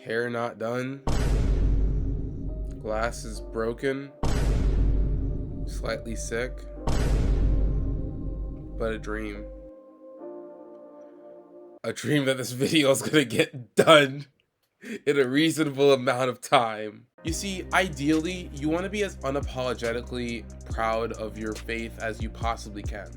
Hair not done. Glasses broken. Slightly sick. But a dream. A dream that this video is gonna get done in a reasonable amount of time. You see, ideally, you want to be as unapologetically proud of your faith as you possibly can.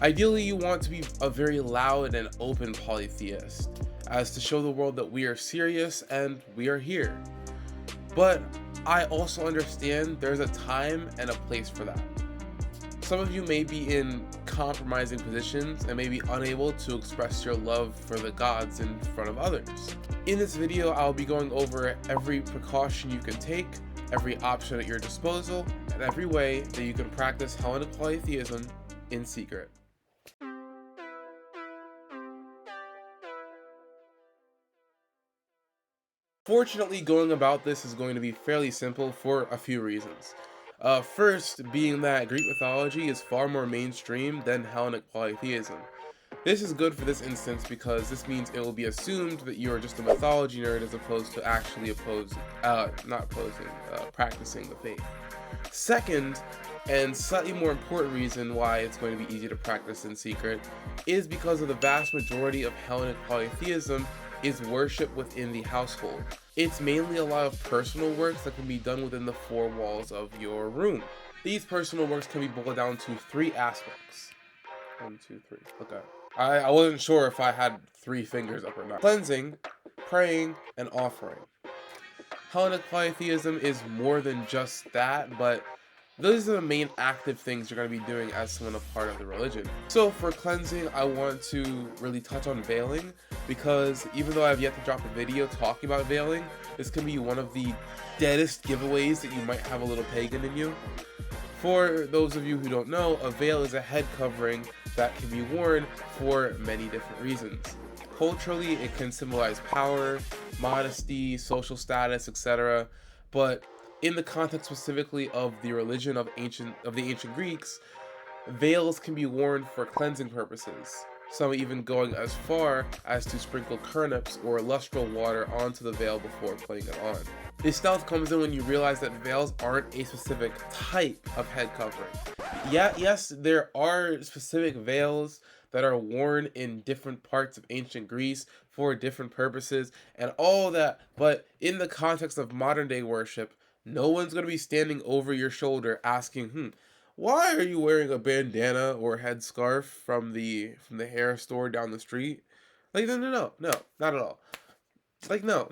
Ideally, you want to be a very loud and open polytheist, as to show the world that we are serious and we are here. But I also understand there's a time and a place for that. Some of you may be in compromising positions and may be unable to express your love for the gods in front of others. In this video, I'll be going over every precaution you can take, every option at your disposal, and every way that you can practice Hellenic polytheism in secret. Fortunately, going about this is going to be fairly simple for a few reasons. First, being that Greek mythology is far more mainstream than Hellenic polytheism. This is good for this instance because this means it will be assumed that you are just a mythology nerd as opposed to actually practicing the faith. Second, and slightly more important reason why it's going to be easy to practice in secret, is because of the vast majority of Hellenic polytheism is worship within the household. It's mainly a lot of personal works that can be done within the four walls of your room. These personal works can be boiled down to three aspects. 1, 2, 3. Okay. I wasn't sure if I had 3 fingers up or not. Cleansing, praying, and offering. Hellenic polytheism is more than just that, but those are the main active things you're going to be doing as someone a part of the religion. So for cleansing, I want to really touch on veiling, because even though I've yet to drop a video talking about veiling, this can be one of the deadest giveaways that you might have a little pagan in you. For those of you who don't know, a veil is a head covering that can be worn for many different reasons. Culturally, it can symbolize power, modesty, social status, etc. But in the context specifically of the religion of the ancient Greeks, veils can be worn for cleansing purposes. Some even going as far as to sprinkle turnips or lustral water onto the veil before putting it on. This stealth comes in when you realize that veils aren't a specific type of head covering. Yes, there are specific veils that are worn in different parts of ancient Greece for different purposes and all that, but in the context of modern day worship, no one's going to be standing over your shoulder asking, why are you wearing a bandana or headscarf from the hair store down the street? Like, no, not at all. Like, no.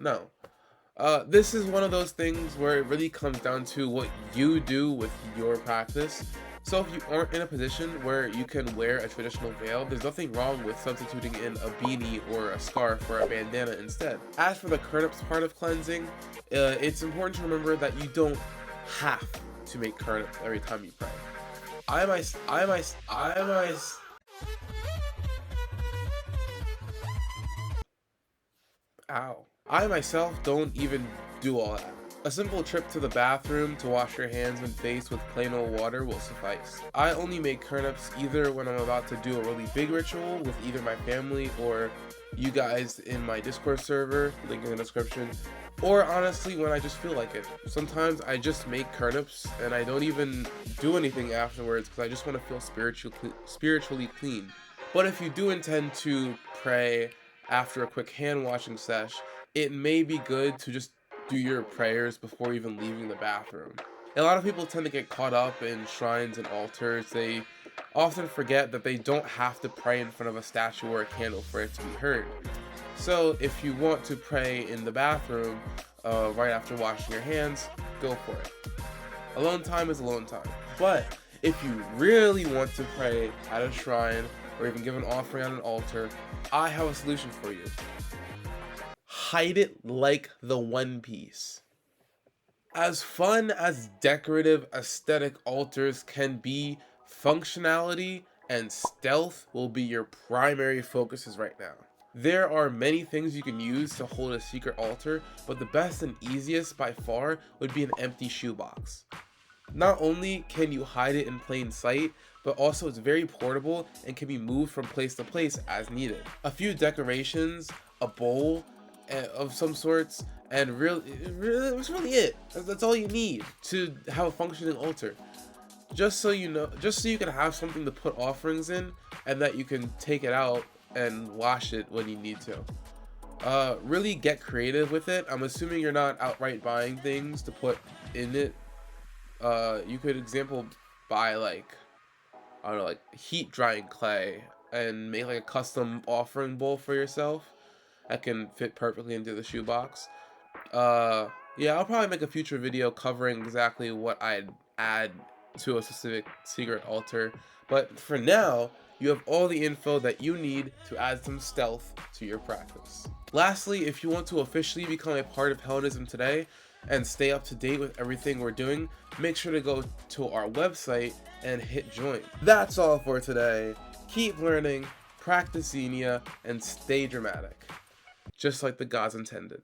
This is one of those things where it really comes down to what you do with your practice. So if you aren't in a position where you can wear a traditional veil, there's nothing wrong with substituting in a beanie or a scarf or a bandana instead. As for the turnips part of cleansing, it's important to remember that you don't have to make turnips every time you pray. I myself don't even do all that. A simple trip to the bathroom to wash your hands and face with plain old water will suffice. I only make turnips either when I'm about to do a really big ritual with either my family or you guys in my Discord server, link in the description, or honestly when I just feel like it. Sometimes I just make turnips and I don't even do anything afterwards because I just want to feel spiritually clean. But if you do intend to pray after a quick hand washing sesh, it may be good to just do your prayers before even leaving the bathroom. A lot of people tend to get caught up in shrines and altars. They often forget that they don't have to pray in front of a statue or a candle for it to be heard. So if you want to pray in the bathroom right after washing your hands, go for it. Alone time is alone time. But if you really want to pray at a shrine or even give an offering on an altar, I have a solution for you. Hide it like the One Piece. As fun as decorative aesthetic altars can be, functionality and stealth will be your primary focuses right now. There are many things you can use to hold a secret altar, but the best and easiest by far would be an empty shoebox. Not only can you hide it in plain sight, but also it's very portable and can be moved from place to place as needed. A few decorations, a bowl, of some sorts, and that's really it. That's all you need to have a functioning altar. Just so you know, just so you can have something to put offerings in, and that you can take it out and wash it when you need to. Really get creative with it. I'm assuming you're not outright buying things to put in it. You could example buy like, I don't know, like heat drying clay and make like a custom offering bowl for yourself that can fit perfectly into the shoebox. Uh, yeah, I'll probably make a future video covering exactly what I'd add to a specific secret altar. But for now, you have all the info that you need to add some stealth to your practice. Lastly, if you want to officially become a part of Hellenism today and stay up to date with everything we're doing, make sure to go to our website and hit join. That's all for today. Keep learning, practice Xenia, and stay dramatic, just like the gods intended.